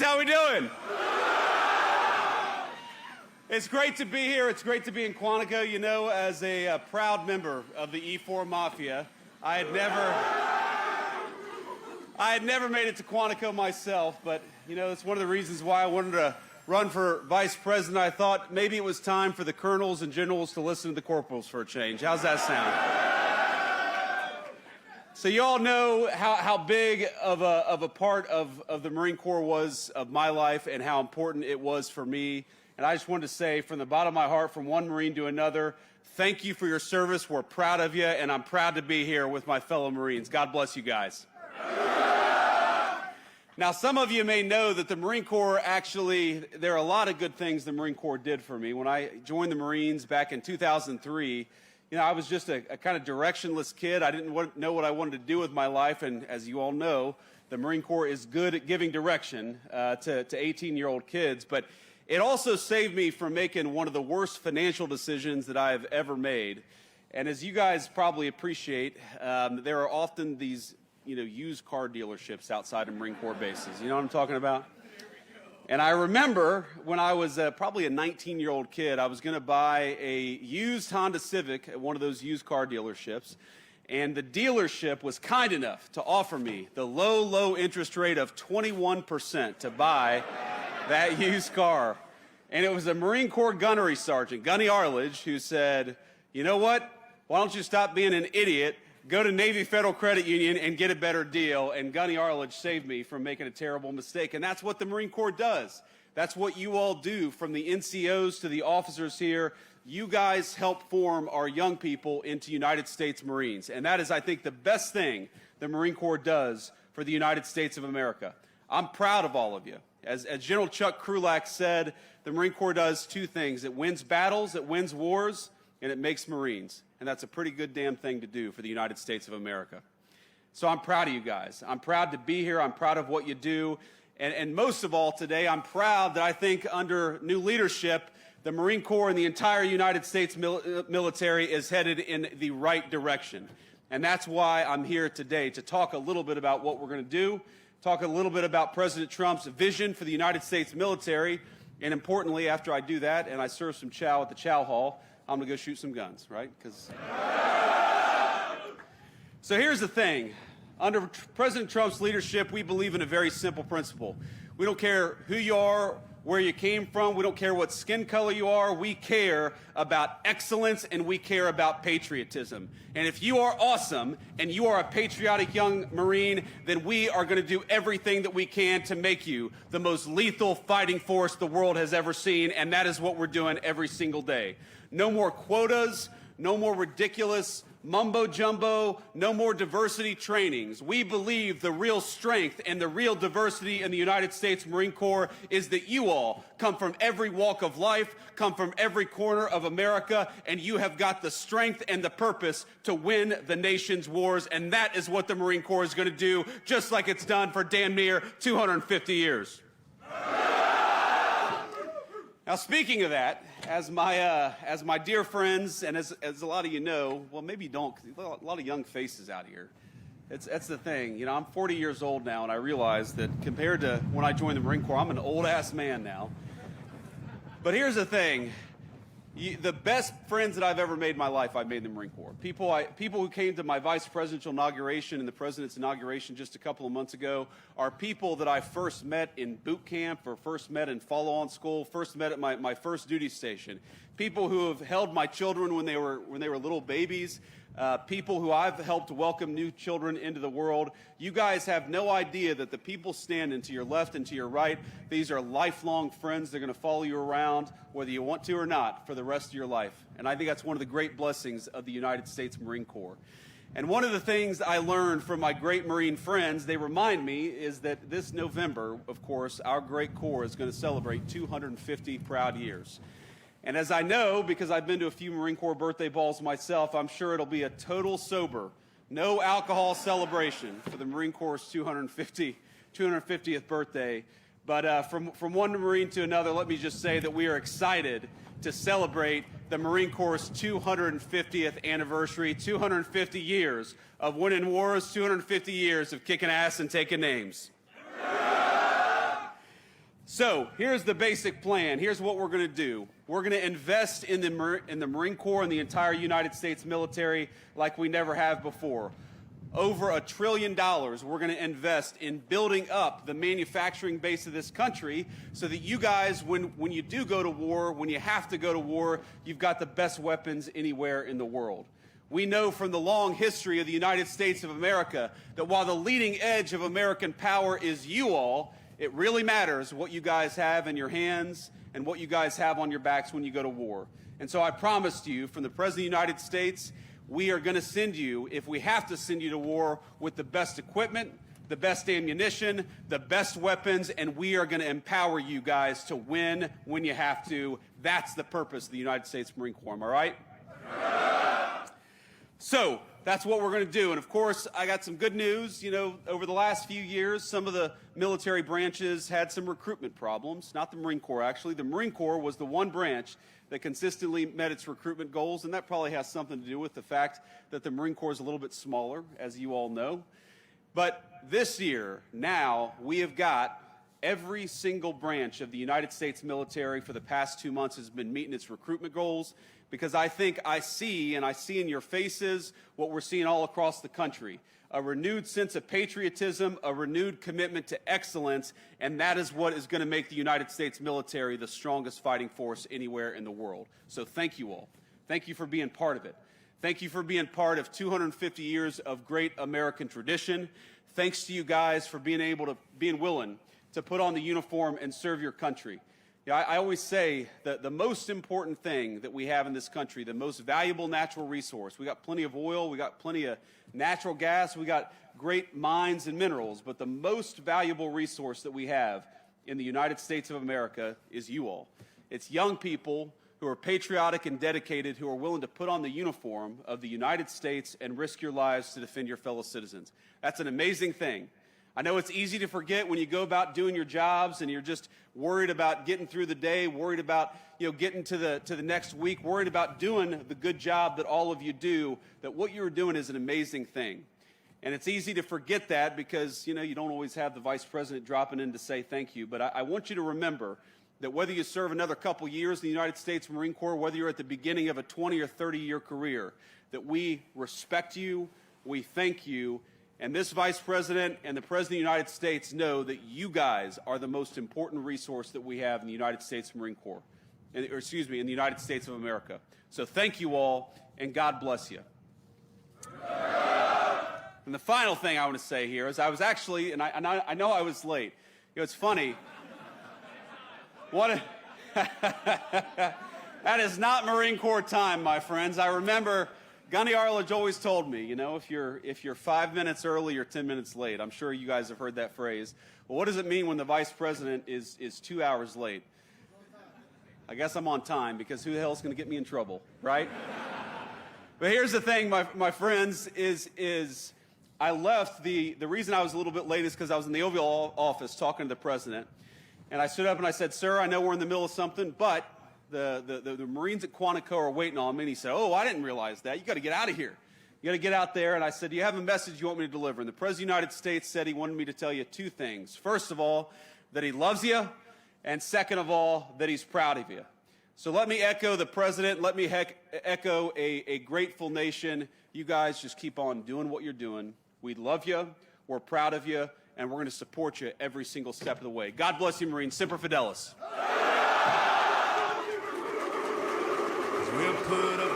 Marines, how we doing? It's great to be here. It's great to be in Quantico. You know, as a proud member of the E4 Mafia, I had never made it to Quantico myself, but, you know, it's one of the reasons why I wanted to run for vice president. I thought maybe it was time for the colonels and generals to listen to the corporals for a change. How's that sound? So you all know how big of a part of the Marine Corps was of my life and how important it was for me. And I just wanted to say from the bottom of my heart, from one Marine to another, thank you for your service. We're proud of you, and I'm proud to be here with my fellow Marines. God bless you guys. Now, some of you may know that the Marine Corps actually, there are a lot of good things the Marine Corps did for me. When I joined the Marines back in 2003, you know, I was just a kind of directionless kid. I didn't know what I wanted to do with my life, and as you all know, the Marine Corps is good at giving direction to 18-year-old kids, but it also saved me from making one of the worst financial decisions that I have ever made. And as you guys probably appreciate, there are often these, you know, used car dealerships outside of Marine Corps bases. You know what I'm talking about? And I remember when I was probably a 19-year-old kid, I was going to buy a used Honda Civic at one of those used car dealerships. And the dealership was kind enough to offer me the low interest rate of 21% to buy that used car. And it was a Marine Corps gunnery sergeant, Gunny Arledge, who said, you know what? Why don't you stop being an idiot, go to Navy Federal Credit Union and get a better deal. And Gunny Arledge saved me from making a terrible mistake. And that's what the Marine Corps does. That's what you all do, from the NCOs to the officers here. You guys help form our young people into United States Marines. And that is, I think, the best thing the Marine Corps does for the United States of America. I'm proud of all of you. As General Chuck Krulak said, the Marine Corps does two things. It wins battles, it wins wars, and it makes Marines. And that's a pretty good damn thing to do for the United States of America. So I'm proud of you guys. I'm proud to be here. I'm proud of what you do. And most of all today, I'm proud that I think under new leadership, the Marine Corps and the entire United States military is headed in the right direction. And that's why I'm here today, to talk a little bit about what we're going to do, talk a little bit about President Trump's vision for the United States military, and importantly, after I do that and I serve some chow at the chow hall, I'm going to go shoot some guns, right? So here's the thing. Under President Trump's leadership, we believe in a very simple principle. We don't care who you are, where you came from. We don't care what skin color you are. We care about excellence, and we care about patriotism. And if you are awesome and you are a patriotic young Marine, then we are going to do everything that we can to make you the most lethal fighting force the world has ever seen, and that is what we're doing every single day. No more quotas, no more ridiculous mumbo-jumbo, no more diversity trainings. We believe the real strength and the real diversity in the United States Marine Corps is that you all come from every walk of life, come from every corner of America, and you have got the strength and the purpose to win the nation's wars, and that is what the Marine Corps is going to do, just like it's done for damn near 250 years. Now, speaking of that, as my dear friends, and as a lot of you know, well, maybe you don't, because a lot of young faces out here. That's the thing. You know, I'm 40 years old now, and I realize that compared to when I joined the Marine Corps, I'm an old-ass man now. But here's the thing. The best friends that I've ever made in my life, I've made in the Marine Corps. People who came to my vice presidential inauguration and the president's inauguration just a couple of months ago are people that I first met in boot camp, or first met in follow-on school, first met at my first duty station. People who have held my children when they were little babies. People who I've helped welcome new children into the world. You guys have no idea that the people standing to your left and to your right, these are lifelong friends. They're going to follow you around, whether you want to or not, for the rest of your life. And I think that's one of the great blessings of the United States Marine Corps. And one of the things I learned from my great Marine friends, they remind me, is that this November, of course, our great Corps is going to celebrate 250 proud years. And as I know, because I've been to a few Marine Corps birthday balls myself, I'm sure it'll be a total sober, no alcohol celebration for the Marine Corps' 250th birthday. But from one Marine to another, let me just say that we are excited to celebrate the Marine Corps' 250th anniversary, 250 years of winning wars, 250 years of kicking ass and taking names. So here's the basic plan. Here's what we're going to do. We're going to invest in the Marine Corps and the entire United States military like we never have before. Over $1 trillion we're going to invest in building up the manufacturing base of this country so that you guys, when you do go to war, when you have to go to war, you've got the best weapons anywhere in the world. We know from the long history of the United States of America that while the leading edge of American power is you all, it really matters what you guys have in your hands and what you guys have on your backs when you go to war. And so I promised you, from the President of the United States, we are going to send you, if we have to send you to war, with the best equipment, the best ammunition, the best weapons, and we are going to empower you guys to win when you have to. That's the purpose of the United States Marine Corps, am I right? So that's what we're going to do. And of course, I got some good news. You know, over the last few years, some of the military branches had some recruitment problems. Not the Marine Corps, actually. The Marine Corps was the one branch that consistently met its recruitment goals, and that probably has something to do with the fact that the Marine Corps is a little bit smaller, as you all know. But this year, now, we have got every single branch of the United States military for the past 2 months has been meeting its recruitment goals, because I think I see in your faces what we're seeing all across the country. A renewed sense of patriotism, a renewed commitment to excellence, and that is what is going to make the United States military the strongest fighting force anywhere in the world. So thank you all. Thank you for being part of it. Thank you for being part of 250 years of great American tradition. Thanks to you guys for being willing to put on the uniform and serve your country. Yeah, I always say that the most important thing that we have in this country, the most valuable natural resource, we got plenty of oil, we got plenty of natural gas, we got great mines and minerals, but the most valuable resource that we have in the United States of America is you all. It's young people who are patriotic and dedicated, who are willing to put on the uniform of the United States and risk your lives to defend your fellow citizens. That's an amazing thing. I know it's easy to forget when you go about doing your jobs and you're just worried about getting through the day, worried about getting to the next week, worried about doing the good job that all of you do, that what you're doing is an amazing thing. And it's easy to forget that because you don't always have the Vice President dropping in to say thank you. But I want you to remember that whether you serve another couple years in the United States Marine Corps, whether you're at the beginning of a 20 or 30-year career, that we respect you, we thank you, and this Vice President and the President of the United States know that you guys are the most important resource that we have in the United States Marine Corps, in the United States of America. So thank you all, and God bless you. And the final thing I want to say here is I was actually, and I know I was late. It's funny. That is not Marine Corps time, my friends. I remember Gunny Arledge always told me, if you're 5 minutes early or 10 minutes late. I'm sure you guys have heard that phrase. Well, what does it mean when the Vice President is 2 hours late? I guess I'm on time, because who the hell is going to get me in trouble, right? But here's the thing, my friends, is I left, the reason I was a little bit late is because I was in the Oval Office talking to the President. And I stood up and I said, "Sir, I know we're in the middle of something, but the Marines at Quantico are waiting on me." And he said, "Oh, I didn't realize that. You got to get out of here. You got to get out there." And I said, "Do you have a message you want me to deliver?" And the President of the United States said he wanted me to tell you two things. First of all, that he loves you, and second of all, that he's proud of you. So let me echo the President. Let me echo a grateful nation. You guys just keep on doing what you're doing. We love you. We're proud of you. And we're going to support you every single step of the way. God bless you, Marines. Semper Fidelis. We'll put up